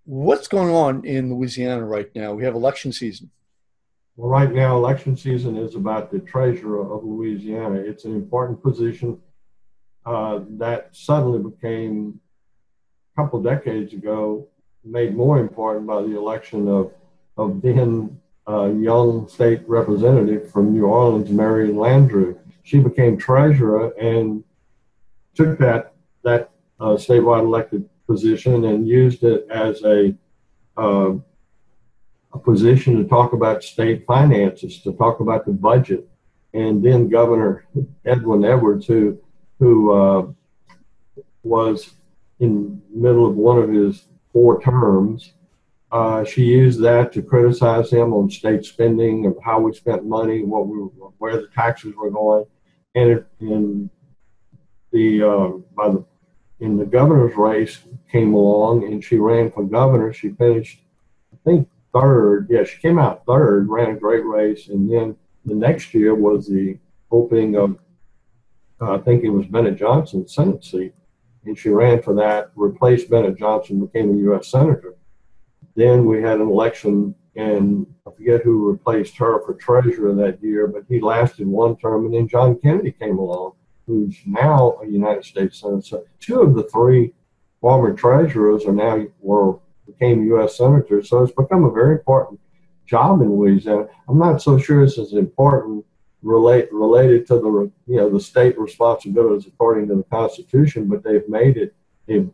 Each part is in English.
What's going on in Louisiana right now? We have election season. Well, right now, election season is about the treasurer of Louisiana. It's an important position that suddenly became, a couple of decades ago, made more important by the election of then young state representative from New Orleans, Marion Landrieu. She became treasurer and took that statewide elected position and used it as uh, a position to talk about state finances, to talk about the budget. And then Governor Edwin Edwards, who was in the middle of one of his 4 terms, she used that to criticize him on state spending, of how we spent money, where the taxes were going, and the by the in the governor's race came along, and she ran for governor. She finished, I think, third. Yeah, she came out third, ran a great race, and then the next year was the opening of, I think it was Bennett Johnson's Senate seat, and she ran for that, replaced Bennett Johnson, became a U.S. Senator. Then we had an election, and I forget who replaced her for treasurer that year, but he lasted 1 term, and then John Kennedy came along, who's now a United States Senator. So 2 of the 3 former treasurers are now became U.S. senators. So it's become a very important job in Louisiana. I'm not so sure it's as important related to the state responsibilities according to the Constitution, but they've made it a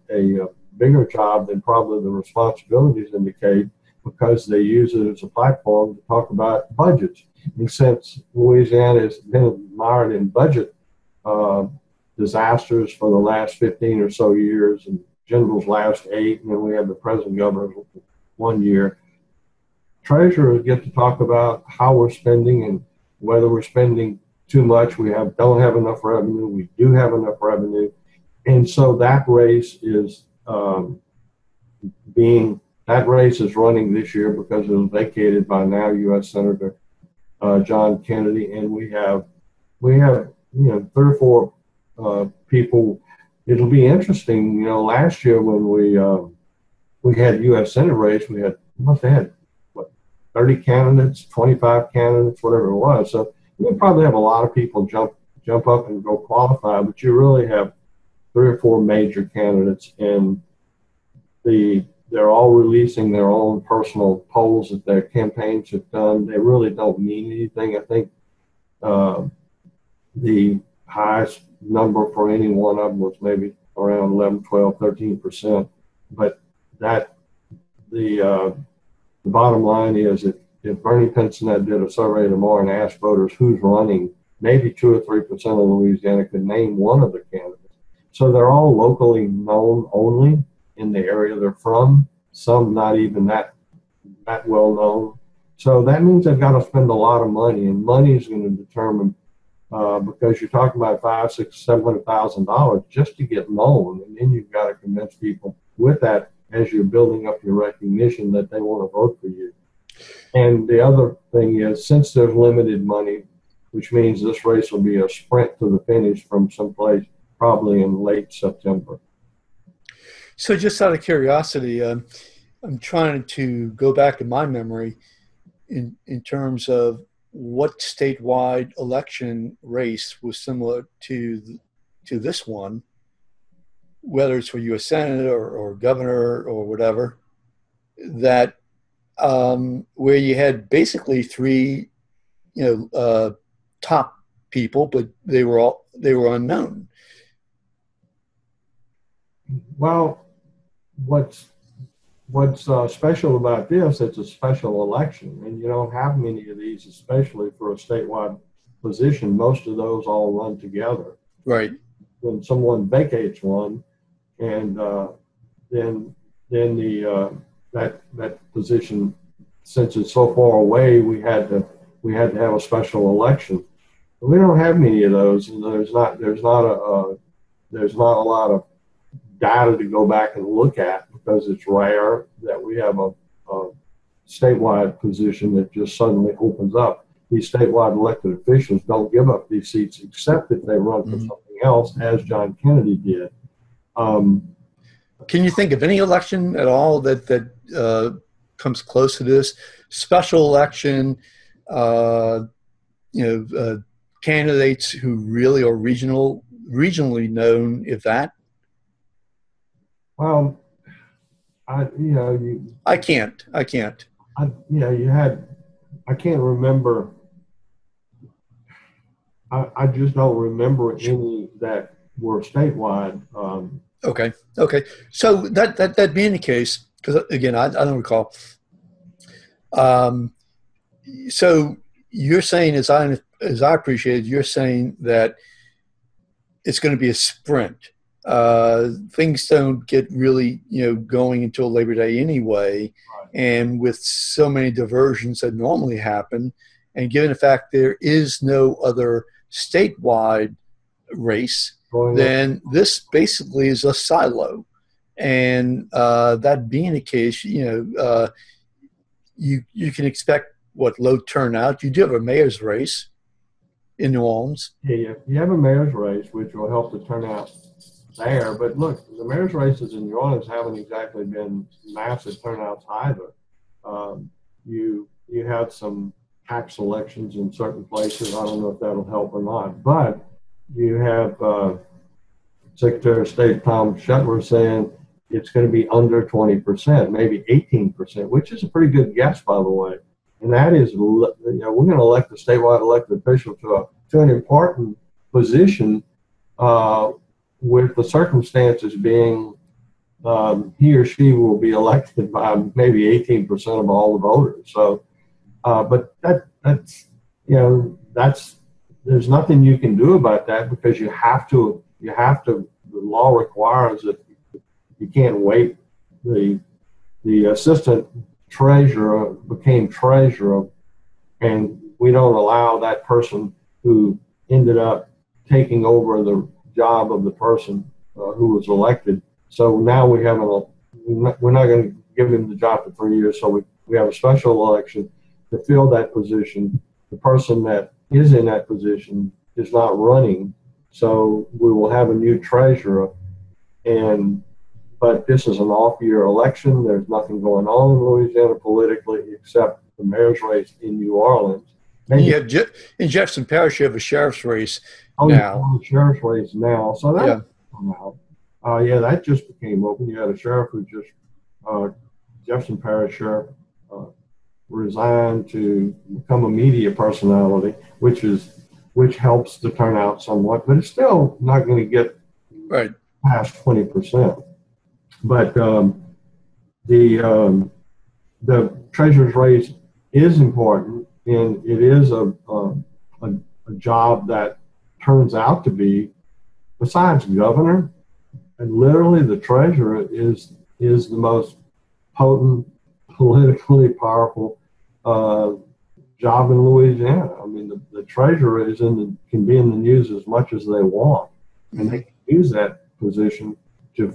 bigger job than probably the responsibilities indicate, because they use it as a platform to talk about budgets. And since Louisiana has been mired in budget disasters for the last 15 or so years, and general's last 8, and then we have the present governor's 1 year, treasurers get to talk about how we're spending and whether we're spending too much. Don't have enough revenue. We do have enough revenue. And so that race is running this year because it was vacated by now U.S. Senator John Kennedy, and we have 3 or 4 people. It'll be interesting. Last year when we had U.S. Senate race, we must have had 30 candidates, 25 candidates, whatever it was. So you probably have a lot of people jump up and go qualify, but you really have 3 or 4 major candidates, and they're all releasing their own personal polls that their campaigns have done. They really don't mean anything. I think the highest number for any one of them was maybe around 11, 12, 13%. But the bottom line is, if Bernie Pinsonat did a survey tomorrow and asked voters who's running, maybe 2 or 3% of Louisiana could name one of the candidates. So they're all locally known only in the area they're from, some not even that well known. So that means they've got to spend a lot of money, and money is going to determine, because you're talking about $500,000, $600,000, $700,000 just to get known, and then you've got to convince people with that, as you're building up your recognition, that they want to vote for you. And the other thing is, since there's limited money, which means this race will be a sprint to the finish from someplace probably in late September. So just out of curiosity, I'm trying to go back in my memory in terms of what statewide election race was similar to this one, whether it's for U.S. Senate or governor or whatever, that where you had basically 3, top people, but they were unknown. Well, what's special about this? It's a special election, and you don't have many of these, especially for a statewide position. Most of those all run together. Right. When someone vacates one, and then that position, since it's so far away, we had to have a special election. But we don't have many of those, and there's not a lot of data to go back and look at, because it's rare that we have a statewide position that just suddenly opens up. These statewide elected officials don't give up these seats except if they run for something else, as John Kennedy did. Can you think of any election at all that comes close to this? Special election, uh, candidates who really are regionally known, if that? Well, you, I can't. I can't. you had, I can't remember. I just don't remember any that were statewide. Okay. Okay. So that being the case, because again, I don't recall. Um, so you're saying, as I appreciate it, you're saying that it's going to be a sprint. Things don't get really going until Labor Day anyway, and with so many diversions that normally happen, and given the fact there is no other statewide race, then this basically is a silo. And that being the case, you can expect low turnout. You do have a mayor's race in New Orleans. Yeah, you have a mayor's race, which will help the turnout there. But look, the mayor's races in New Orleans haven't exactly been massive turnouts either. You had some tax elections in certain places. I don't know if that'll help or not. But you have Secretary of State Tom Shetler saying it's going to be under 20%, maybe 18%, which is a pretty good guess, by the way. And that is, we're going to elect a statewide elected official to an important position, with the circumstances being he or she will be elected by maybe 18% of all the voters. So, but that's there's nothing you can do about that, because you have to. The law requires that you can't wait. The assistant treasurer became treasurer, and we don't allow that person who ended up taking over the job of the person who was elected. So now we're not going to give him the job for 3 years. So we have a special election to fill that position. The person that is in that position is not running. So we will have a new treasurer, but this is an off-year election. There's nothing going on in Louisiana politically except the mayor's race in New Orleans. You have in Jefferson Parish, you have a sheriff's race now. Sheriff's race now. So that's come out. That just became open. You had a sheriff who just, Jefferson Parish sheriff, resigned to become a media personality, which helps the turnout somewhat, but it's still not going to get past 20%. But the treasurer's race is important, and it is a job that turns out to be, besides governor, and literally the treasurer is the most potent, politically powerful job in Louisiana. I mean, the treasurer can be in the news as much as they want, and they can use that position to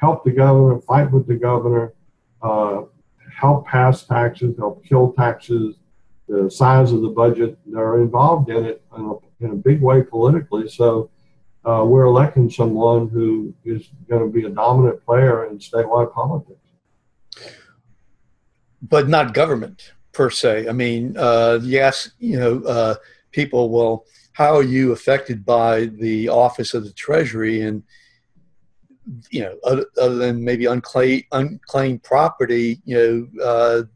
help the governor, fight with the governor, help pass taxes, help kill taxes, the size of the budget. They're involved in it in a big way politically. So we're electing someone who is going to be a dominant player in statewide politics. But not government per se. I mean, yes, people will, how are you affected by the office of the Treasury? And, other than maybe unclaimed property, they're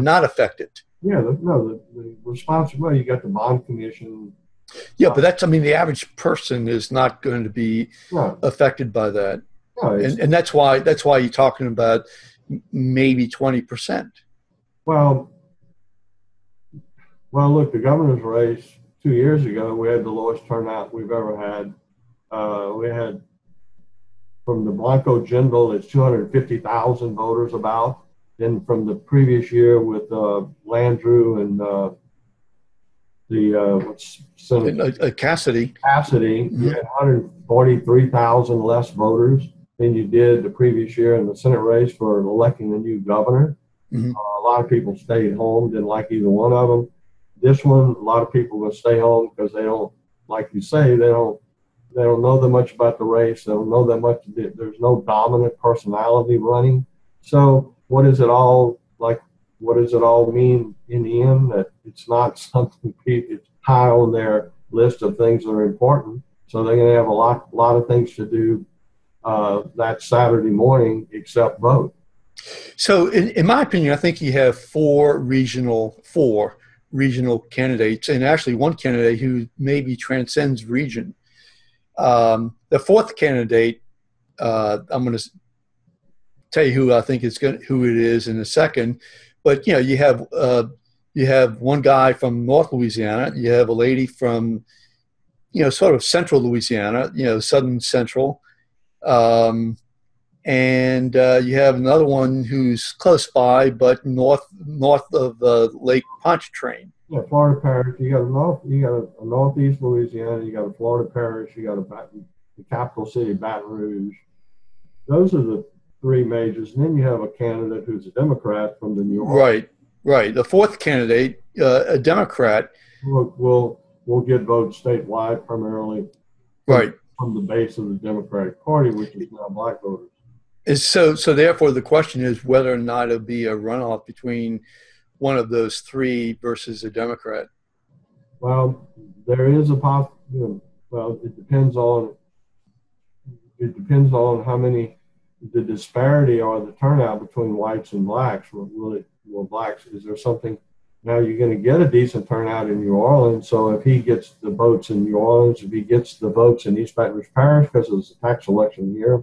not affected. Yeah, the responsibility, you got the bond commission. Yeah, but the average person is not going to be affected by that. No, and that's why you're talking about maybe 20%. Well, look, the governor's race 2 years ago, we had the lowest turnout we've ever had. We had, from the Blanco General, it's 250,000 voters about. Then from the previous year with Landrieu and Cassidy, you had 143,000 less voters than you did the previous year in the Senate race for electing a new governor. Mm-hmm. A lot of people stayed home, didn't like either one of them. This one, a lot of people will stay home because they don't, like you say, they don't They don't know that much about the race. They don't know that much. There's no dominant personality running. So what does it all like? What does it all mean in the end? That it's not something it's high on their list of things that are important. So they're going to have a lot of things to do that Saturday morning except vote. So, in my opinion, I think you have four regional candidates, and actually one candidate who maybe transcends region. The fourth candidate, I'm going to tell you who it is in a second. But you have one guy from North Louisiana. You have a lady from sort of central Louisiana, southern central. And you have another one who's close by, but north of Lake Pontchartrain. Yeah, Florida Parish. You got a northeast Louisiana. You got a Florida Parish. You got the capital city, Baton Rouge. Those are the three majors. And then you have a candidate who's a Democrat from the New Orleans. Right. The fourth candidate, a Democrat, will get votes statewide primarily. From the base of the Democratic Party, which is now black voters. So therefore, the question is whether or not it'll be a runoff between one of those three versus a Democrat. Well, there is a possibility. Well, it depends on how many, the disparity or the turnout between whites and blacks. Blacks, is there something? Now you're going to get a decent turnout in New Orleans. So if he gets the votes in New Orleans, if he gets the votes in East Baton Rouge Parish, because it was a tax election year,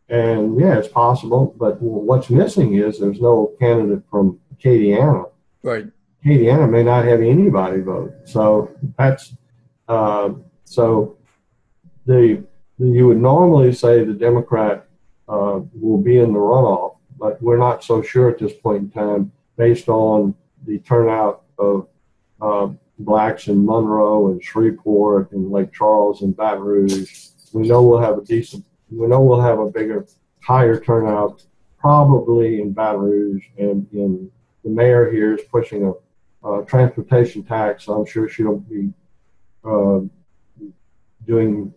and yeah, it's possible. But what's missing is there's no candidate from Acadiana. Right. Acadiana may not have anybody vote. So that's you would normally say the Democrat will be in the runoff, but we're not so sure at this point in time, based on the turnout of blacks in Monroe and Shreveport and Lake Charles and Baton Rouge. We know we'll have a higher turnout probably in Baton Rouge, and the mayor here is pushing a transportation tax. So I'm sure she'll be doing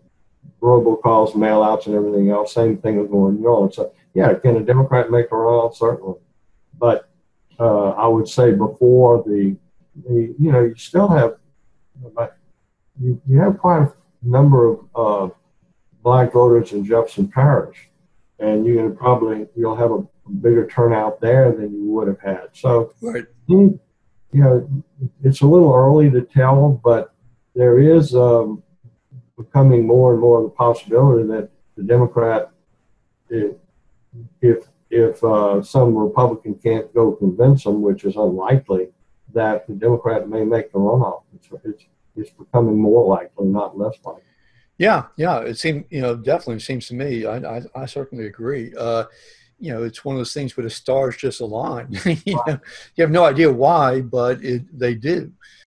robocalls, mail-outs, and everything else. Same thing with going on. So yeah, can a Democrat make a runoff? Certainly, but I would say before you still have you have quite a number of black voters in Jefferson Parish, and you'll have a bigger turnout there than you would have had. So right. It's a little early to tell, but there is becoming more and more of the possibility that the Democrat, if some Republican can't go convince them, which is unlikely, that the Democrat may make the runoff. It's becoming more likely, not less likely. Yeah. It definitely seems to me. I certainly agree. It's one of those things where the stars just align. You have no idea why, but they do.